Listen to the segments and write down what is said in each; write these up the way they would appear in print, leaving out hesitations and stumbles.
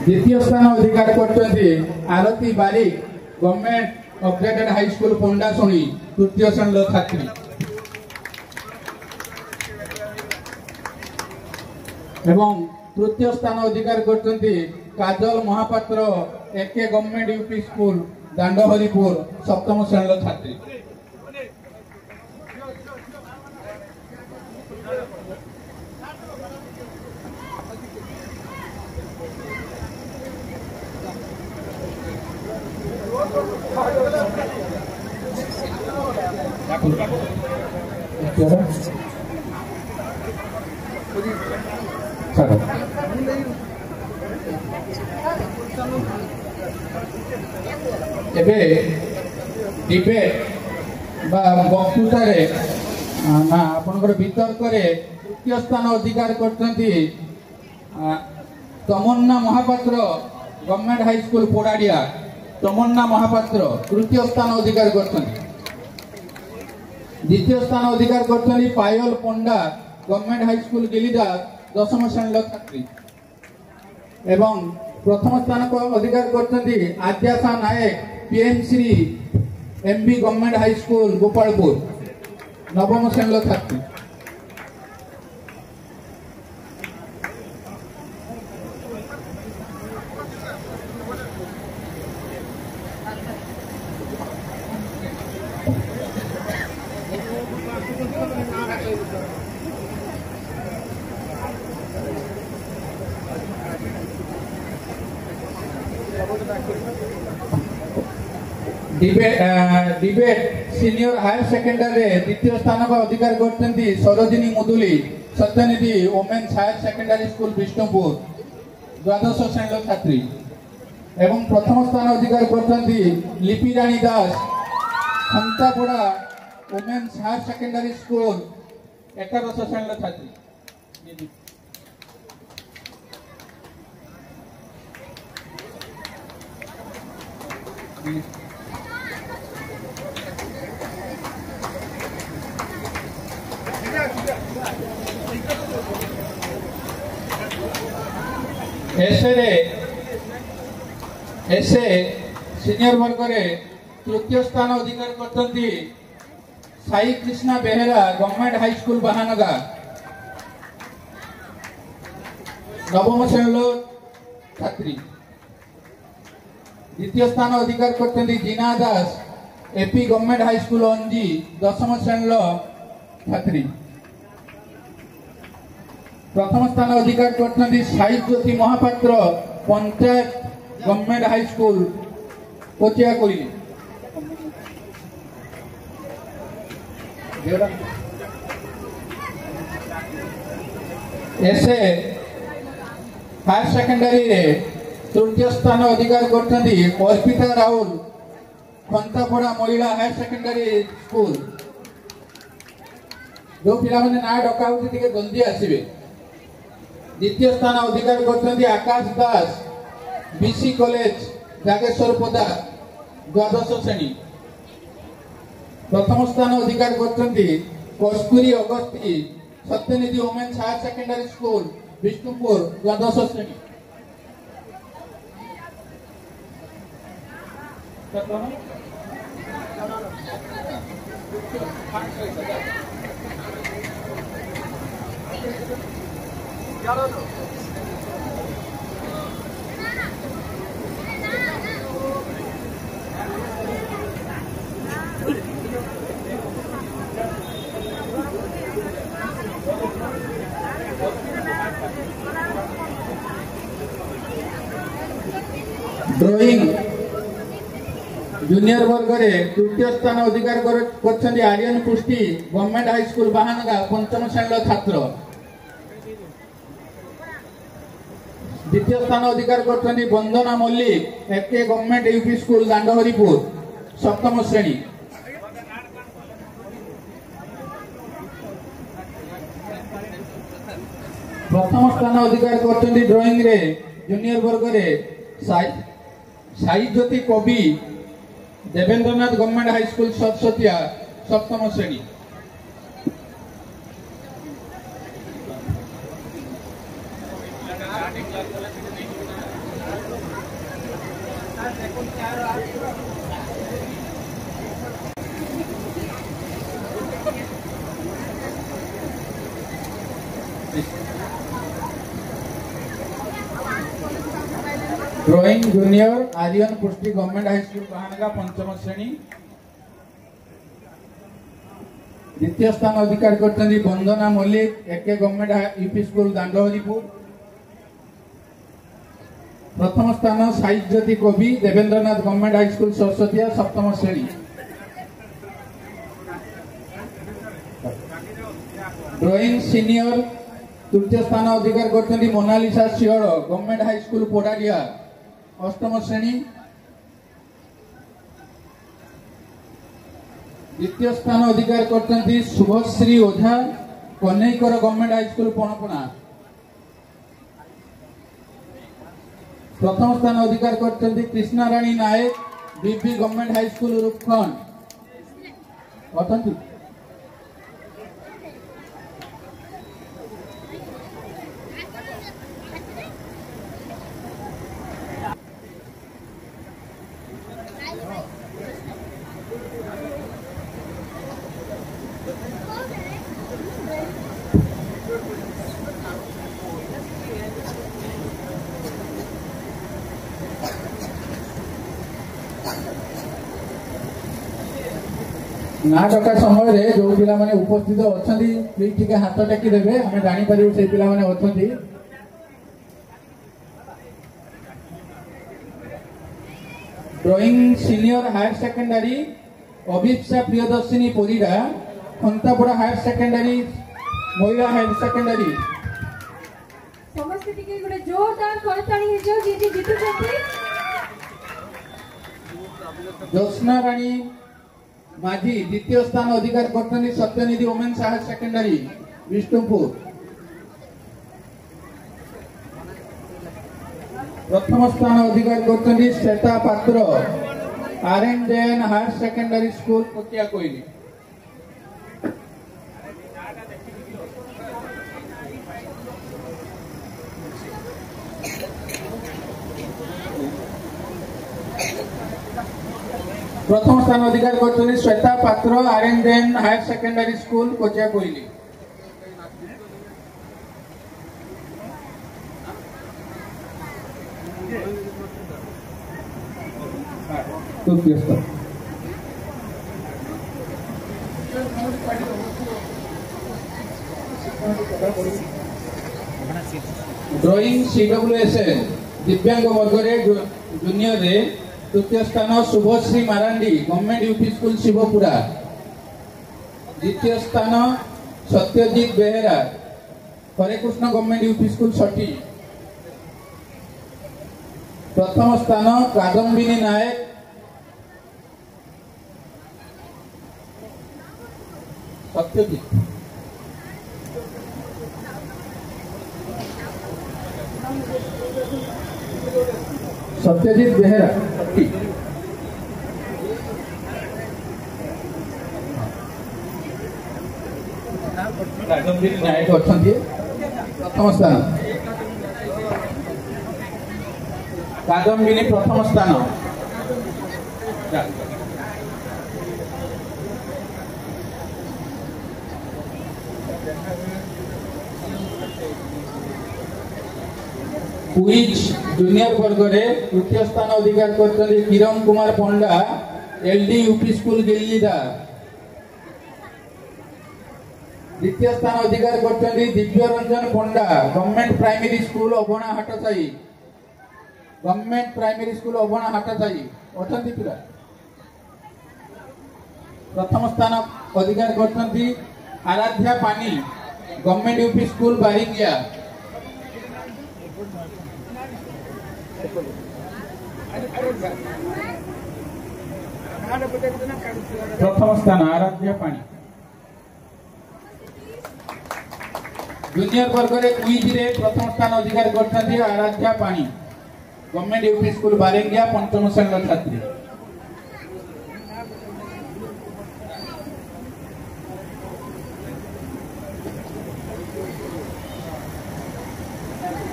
द्वितीय स्थान अधिकार करते आरती बारिक गवर्नमेंट अपग्रेडेड हाई स्कूल पंडाशुणी तृतीय श्रेणी छात्री एवं तृतीय स्थान अधिकार करते काजल महापात्र एके गवर्नमेंट यूपी स्कूल दांडहरिपुर सप्तम श्रेणी छात्री डिबेट बक्तृतार ना आपनकर वितर्क तृतीय स्थान अधिकार करते तमन्ना महापात्र गवर्नमेंट हाई स्कूल पोड़ाड़िया तमन्ना महापात्र तृतीय स्थान अधिकार करते द्वितीय स्थान अधिकार करते पायल पंडा गवर्नमेंट हाई स्कूल गिलिडा दशम श्रेणी छात्री एवं प्रथम स्थान को अधिकार करते आद्याशा नायक PM Shri MB government high school Gopalpur नवम श्रेणी छात्री डिबेट सीनियर हायर सेकेंडरी द्वितीय स्थान को अधिकार करते Sarojini Muduli सत्यनिधि women's higher secondary school Vishnupur द्वादश श्रेणी छात्री एवं प्रथम स्थान अधिकार करते लिपि राणी दास खंतापड़ा वोमेन्स हायर सेकेंडरी स्कूल एकादश श्रेणी छात्री ऐसे सीनियर वर्ग में तृतीय स्थान अधिकार करते Sai Krishna Behera government high school Bahanaga नवम श्रेणी छात्री द्वितीय स्थान अधिकार करते Jina Das AP government high school Anji दशम श्रेणी छात्री प्रथम स्थान अधिकार करते Sai Jyoti Mahapatra panchayat government high school Kochiakuri ऐसे हायर सेकेंडरी तृतीय स्थान अधिकार करते अर्पिता राहुल खंतापड़ा महिला हायर सेकेंडरी स्कूल जो पिला ना डका जल्दी आसवे द्वितीय स्थान अधिकार करते आकाश दास बीसी कॉलेज जागेश्वर पदा द्वादश श्रेणी प्रथम स्थान अधिकार करते Kasturi Agasti Satyanidhi women's higher secondary school Vishnupur द्वादश श्रेणी ड्रॉइंग जूनियर वर्ग में तृतीय स्थान अधिकार कर आर्यन पुष्टि गवर्नमेंट हाई स्कूल बहानगा पंचम श्रेणी छात्र द्वितीय स्थान अधिकार करते Vandana Mallik AK government UP school दांडहरिपुर सप्तम श्रेणी प्रथम स्थान अधिकार करते ड्रॉइंग रे जूनियर वर्ग में साई ज्योति Kavi Devendranath government high school Saraswatia सप्तम श्रेणी ड्रॉइंग जूनियर आर्यन पुष्टि गवर्नमेंट हाई स्कूल कहानगा पंचम श्रेणी द्वितीय स्थान अधिकार करते Vandana Mallik AK government UP school Dandaharipur प्रथम स्थान Sahitya Jyoti Kavi Devendranath government high school Saraswatia सप्तम श्रेणी ड्रॉइंग सीनियर तृतीय स्थान अधिकार करते Monalisa Singh government high school Podaria अष्टम श्रेणी द्वितीय स्थान अधिकार करते Subhashree Ojha Kanhaikar government high school Panpana प्रथम स्थान अधिकार करते Krishnarani Nayak BB government high school Rupkhand अथंती ना डका समय जो पिला माने उपस्थित अच्छा प्लीज टिके हाथ टेकी देवे आम जापर से पिला माने अच्छा drawing senior higher secondary Abhipsa Priyadarshini Parida Khantapada higher secondary महिला हायर सेकेंडरी समस्त टिके गोटे जोरदार करताली हे जो जी जीतु छथि ज्योत्सना रानी माझी द्वितीय स्थान अधिकार करते सत्यनिधि वोमेन्स हायर सेकेंडरी विष्णुपुर प्रथम स्थान अधिकार करते श्वेता पात्र RNJN हायर सेकेंडरी स्कूल कोटिया कोइली प्रथम स्थान अधिकार करते श्वेता पात्र RNJN हायर सेकेंडरी स्कूल कोचिया कोइली ड्रॉइंग CWSL दिव्यांग वर्ग जूनियर रे तृतीय स्थान Subhashree Marandi government UP school Shivpura द्वितीय स्थान Satyajit Behera Harekrishna government UP school Sathi प्रथम स्थान कादम्बिनी नायक सत्यजित सत्यजित बेहेरा कादम्बिनी नायक अच्छा प्रथम स्थान कादम्बिनी प्रथम स्थान क्विज जूनियर वर्ग में तृतीय स्थान अधिकार करते Kiran Kumar Panda LD UP school Gillida द्वितीय स्थान अधिकार करते Divya Ranjan Panda government primary school Abhana Hatsai government primary school Abhana Hatsai अच्छा पिला प्रथम स्थान अधिकार करते आराध्या पानी गवर्नमेंट यूपी स्कूल बारिंगिया प्रथम स्थान आराध्या पानी जूनियर वर्ग रे क्विज रे प्रथम स्थान अधिकार करते आराध्या पानी गवर्नमेंट यूपी स्कूल बारेंगिया पंचम श्रेणी छात्री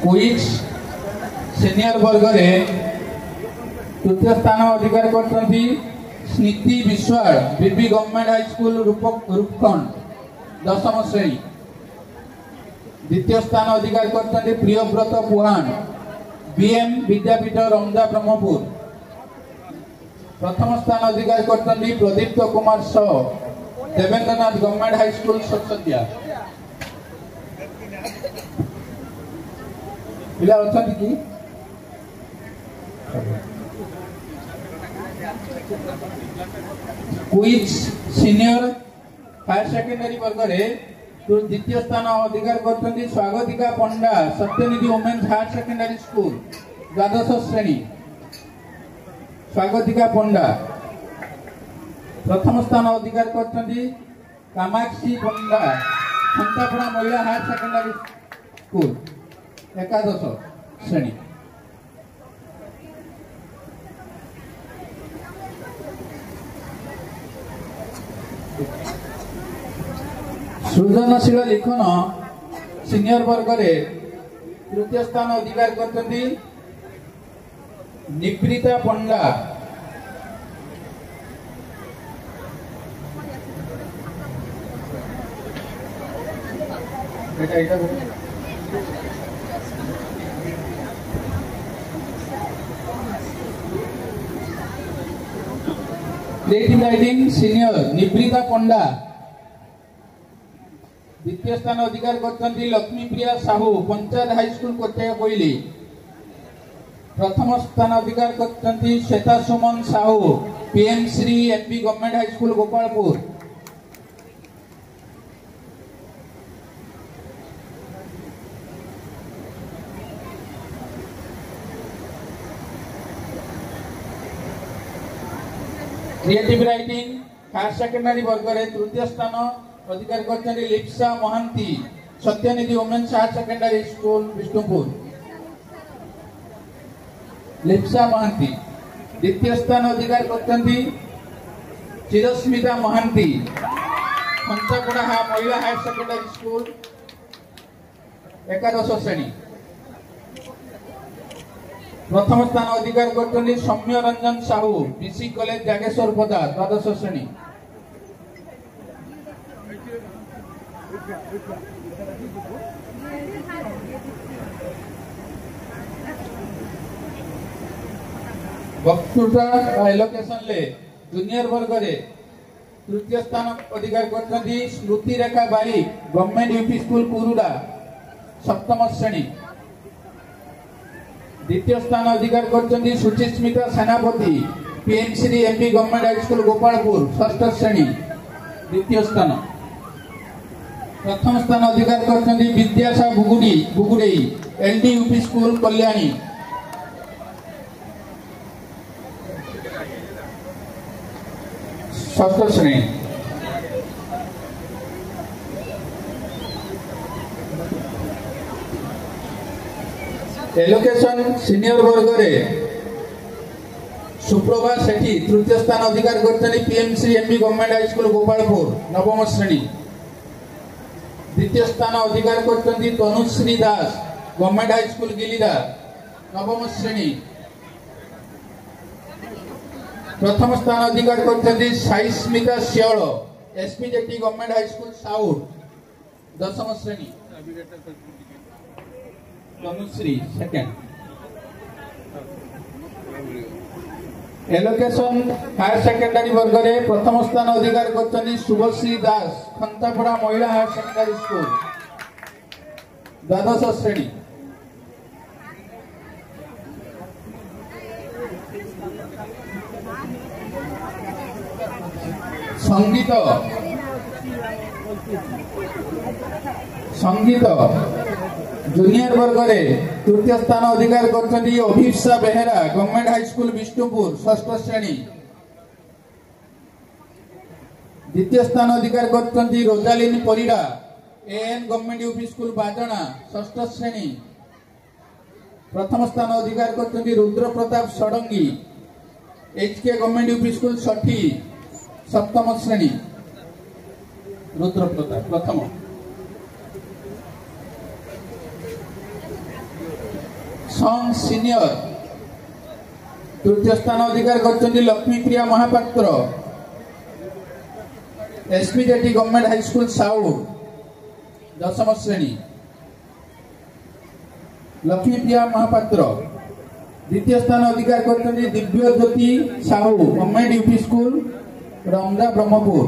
क्विज ସିନିୟର ବର୍ଗରେ ତୃତୀୟ ସ୍ଥାନ ଅଧିକାର କରିଛନ୍ତି ସ୍ନିତି ବିଶ୍ୱାଳ ବିବି ଗଭର୍ଣ୍ଣମେଣ୍ଟ ହାଇସ୍କୁଲ ରୂପଖଣ୍ଡ ଦଶମ ଶ୍ରେଣୀ। ଦ୍ୱିତୀୟ ସ୍ଥାନ ଅଧିକାର କରିଛନ୍ତି ପ୍ରିୟବ୍ରତ ପୁହାଣ ବିଏମ୍ ବିଦ୍ୟାପୀଠ ରମଦା ବ୍ରହ୍ମପୁର। ପ୍ରଥମ ସ୍ଥାନ ଅଧିକାର କରିଛନ୍ତି ପ୍ରଦୀପ୍ତ କୁମାର ସାହ ଦେବେନ୍ଦ୍ରନାଥ ଗଭର୍ଣ୍ଣମେଣ୍ଟ ହାଇସ୍କୁଲ ସତସନ୍ଦିଆ। ପିଲା ଅଛନ୍ତି କି? କୁଇଜ ସିନିୟର ହାୟର ସେକେଣ୍ଡାରୀ ବର୍ଗରେ ଦ୍ୱିତୀୟ ସ୍ଥାନ ଅଧିକାର କରିଛନ୍ତି Swagatika Panda Satyanidhi women's higher secondary school ଦ୍ୱାଦଶ ଶ୍ରେଣୀ। ସ୍ୱାଗତିକା ପଣ୍ଡା। ପ୍ରଥମ ସ୍ଥାନ ଅଧିକାର କରିଛନ୍ତି କାମାକ୍ଷୀ ପଣ୍ଡା ଖନ୍ତାପଡ଼ା ମହିଳା ହାୟର ସେକେଣ୍ଡାରୀ ସ୍କୁଲ ଏକାଦଶ ଶ୍ରେଣୀ। ସୃଜନଶୀଳ ଲିଖନ ସିନିୟର ବର୍ଗରେ ତୃତୀୟ ସ୍ଥାନ ଅଧିକାର କରିଛନ୍ତି Nibrita Panda. Creative writing senior Nibrita Panda. द्वितीय स्थान अधिकार करते लक्ष्मीप्रिया साहू पंचायत हाईस्कूल कोटिया कोइली। प्रथम स्थान अधिकार करते Shweta Suman Sahu PM Shri MP government high school Gopalpur. Creative writing higher secondary वर्ग में तृतीय स्थान अधिकार करते Lipsa Mahanti Satyanidhi women's higher secondary school Vishnupur. Lipsa Mahanti. द्वितीय स्थान अधिकार करते चिरस्मिता महांती खंचापड़ा महिला हायर सेकेंडरी स्कूल एकादश श्रेणी। प्रथम स्थान अधिकार करते सौम्य रंजन साहू बीसी कॉलेज जागेश्वर पदा द्वादश श्रेणी। वक्तृता एलोकेशन ले जूनियर वर्ग में तृतीय स्थान अधिकार करते Smruti Rekha Barik government UP school Kuruda सप्तम श्रेणी। द्वितीय स्थान अधिकार करते Suchismita Senapati PMC MP government high school Gopalpur षष्ठ श्रेणी द्वितीय स्थान। प्रथम स्थान अधिकार करते Vidyasa Bugude LD UP school Kalyani षष्ठ श्रेणी। एलोकेशन सीनियर वर्ग में सुप्रभा सेठी तृतीय स्थान अधिकार करते PMC MP government high school Gopalpur नवम श्रेणी। द्वितीय स्थान अधिकार करते तनुश्री दास गवर्नमेंट हाईस्कूल गिलिदा नवम श्रेणी। प्रथम स्थान अधिकार करते Saismita Shyol SPJT government high school south दशम श्रेणी। Tanushree second. Allocation higher secondary वर्ग में प्रथम स्थान अधिकार करते शुभश्री दास खंतापड़ा महिला हायर सेकेंडरी स्कूल द्वादश श्रेणी। संगीत संगीत जूनियर वर्ग में तृतीय स्थान अधिकार करते अभिप्सा बेहेरा गवर्नमेंट हाईस्कूल विष्णुपुर षष्ठ श्रेणी। द्वितीय स्थान अधिकार करते Rosalin Parida AN government UP school Bajana षष्ठ श्रेणी। प्रथम स्थान अधिकार करते Rudra Pratap Sadangi HK government UP school षठी सप्तम श्रेणी। रुद्र प्रताप प्रथम। सॉन्ग सीनियर तृतीय स्थान अधिकार करछन्ती Laxmipriya Mahapatra SPJT government high school south दशम श्रेणी लक्ष्मीप्रिया महापात्र द्वितीय स्थान अधिकार करछन्ती Divya Jyoti Sahu government UP school Ramja Brahmapur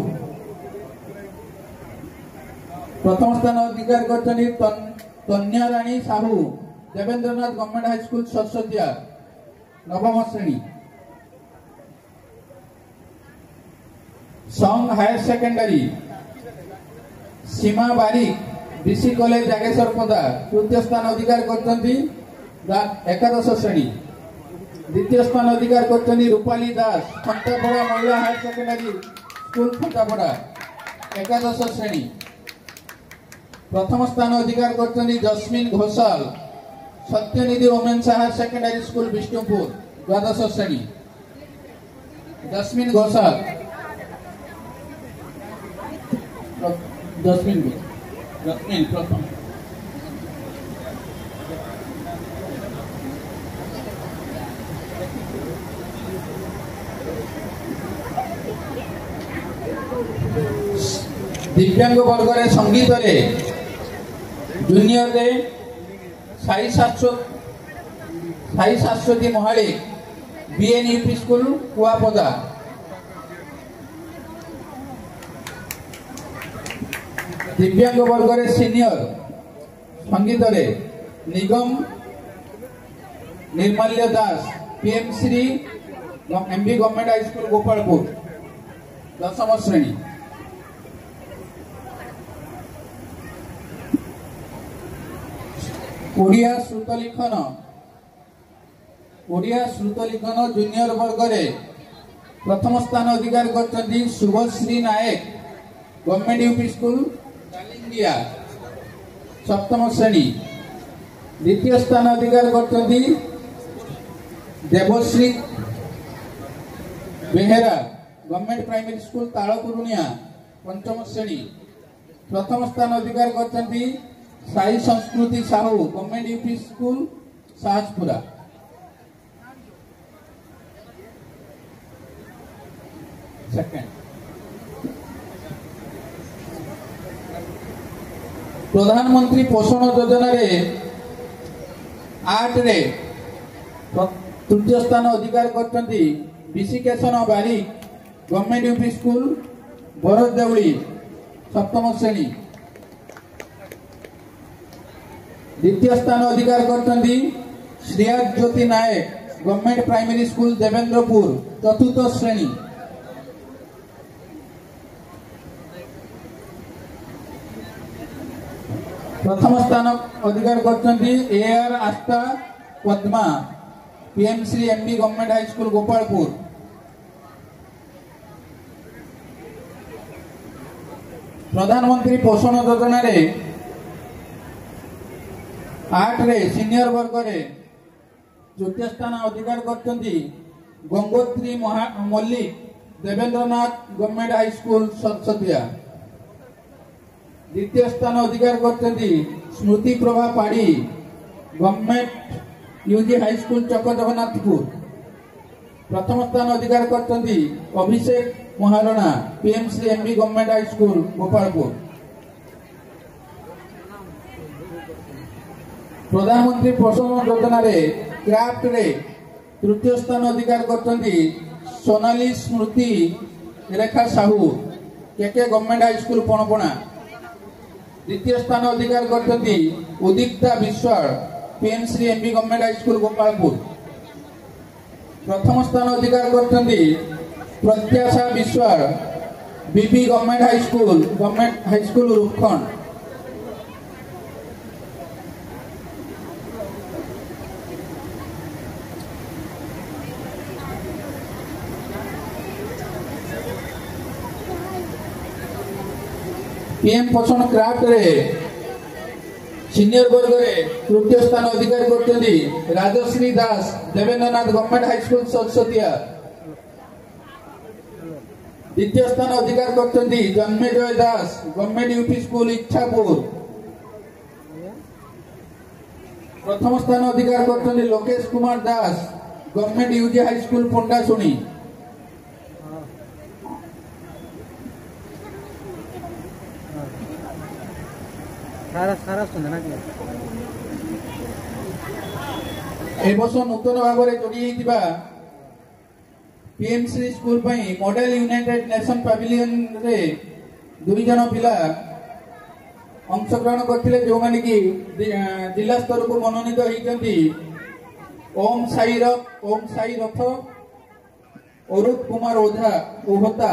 प्रथम स्थान अधिकार करछन्ती Tanya Rani Sahu Debendranath government high school Saraswatia नवम श्रेणी song higher secondary Seema Barik BC college Jageshwar Pada तृतीय स्थान अधिकार करछन्ती एकादश श्रेणी द्वितीय स्थान अधिकार करछन्ती रूपाली दास खंतापड़ा महिला हायर सेकेंडरी स्कूल खंतापड़ा एकादश श्रेणी प्रथम स्थान अधिकार करछन्ती Jasmine Ghosal Satyanidhi women's higher secondary school Vishnupur द्वादश श्रेणी जस्मिन घोषाल जस्मिन प्रथम दिव्यांग वर्ग रे संगीत रे जूनियर रे Sai Saswati Mahalik BN UP school Kuapada दिव्यांग वर्ग रे सीनियर संगीत रे निगम Nirmalya Das PM Shri MB government high school Gopalpur दशम श्रेणी ओडिया श्रुतलिखन जूनियर वर्ग रे प्रथम स्थान अधिकार करछन्ती Shubhashree Nayak government UP school Kalindia सप्तम श्रेणी द्वितीय स्थान अधिकार करछन्ती Debashree Behera government primary school Talpurunia पंचम श्रेणी प्रथम स्थान अधिकार करछन्ती Sai Sanskruti Sahu government UP school Sahajpura second Pradhanmantri Poshan Yojana रे 8 रे तृतीय स्थान अधिकार करछन्ती Vishikeshan Barik government UP school Bardevali सप्तम श्रेणी द्वितीय स्थान अधिकार करछन्ती Shreya Jyoti Nayak government primary school Devendrapur चतुर्थ श्रेणी प्रथम स्थान अधिकार करछन्ती AR Astha Padma PM Shri MB government high school Gopalpur Pradhanmantri Poshan Yojana रे 8 रे सीनियर वर्ग रे तृतीय स्थान अधिकार करछन्ती Gangotri Mallik Devendranath government high school Saraswatia द्वितीय स्थान अधिकार करछन्ती Smruti Prabha Padi government UG high school Chak Jagannathpur प्रथम स्थान अधिकार करछन्ती Abhishek Maharana PM Shri MB government high school Gopalpur Pradhanmantri Poshan Yojana रे क्राफ्ट रे तृतीय स्थान अधिकार करछन्ती Sonali Smruti Rekha Sahu KK government high school Panpana द्वितीय स्थान अधिकार करछन्ती Udipta Biswal PM Shri MB government high school Gopalpur प्रथम स्थान अधिकार करछन्ती प्रत्याशा विश्वाल बीबी government high school Rupkhand PM पोषण क्राफ्ट रे सीनियर वर्ग रे तृतीय स्थान अधिकार करछन्ती राजश्री दास Debendranath government high school Saraswatia द्वितीय स्थान अधिकार करछन्ती जन्मेजय दास गवर्नमेंट यूपी स्कूल इच्छापुर प्रथम स्थान अधिकार करते Lokesh Kumar Das government UG high school पंडा शुणी। वर्ष नूतन भाव में जोड़ी PMC school model United nation pavilion रे 2 जन पिला अंशग्रहण करते जो मैंने कि जिला स्तर को मनोनीत होती Om Sai Rath Arup Kumar Ohta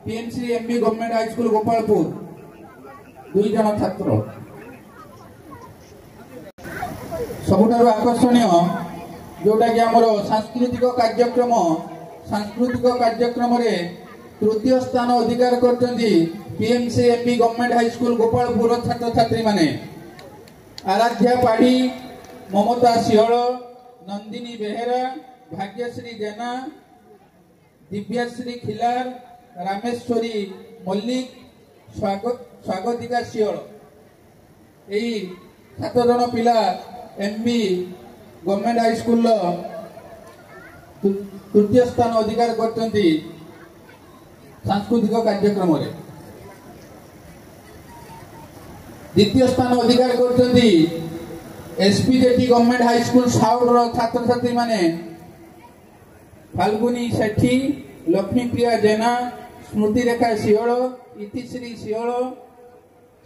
PMC MB government high school Gopalpur 2 जन छात्र। सबुठारु आकर्षणीय जोटा कि आमर सांस्कृतिक कार्यक्रम रे तृतीय स्थान अधिकार करते PMC MB government high school Gopalpur छात्र छात्री माने आराध्या पाढ़ी ममता सिंहल नंदिनी बेहेरा भाग्यश्री जेना दिव्याश्री खिलार रामेश्वरी मल्लिक स्वागतिका सिंहल यही 7 जन पिला एमबी गवर्नमेंट हाई स्कूल तृतीय स्थान अधिकार करते सांस्कृतिक कार्यक्रम रे। द्वितीय स्थान अधिकार करते एसपीजेटी गवर्नमेंट हाई स्कूल साउथ छात्र छात्री माने फाल्गुनी सेठी लक्ष्मी प्रिया जेना स्मृति रेखा सिंहल इतिश्री सिंहल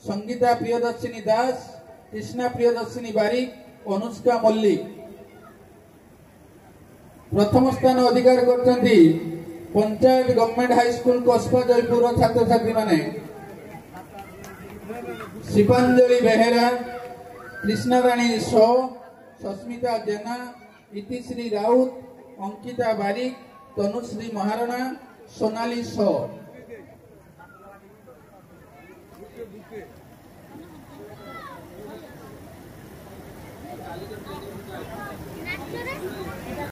संगीता प्रियदर्शिनी दास कृष्णा प्रियदर्शिनी बारिक अनुष्का मल्लिक। प्रथम स्थान अधिकार करते पंचायत गवर्नमेंट हाई स्कूल कस्बा जयपुर छात्र छात्री माने शिपांजलि बेहेरा कृष्णा राणी सो सस्मिता जेना इतिश्री राउत अंकिता बारिक तनुश्री महाराणा सोनाली सो।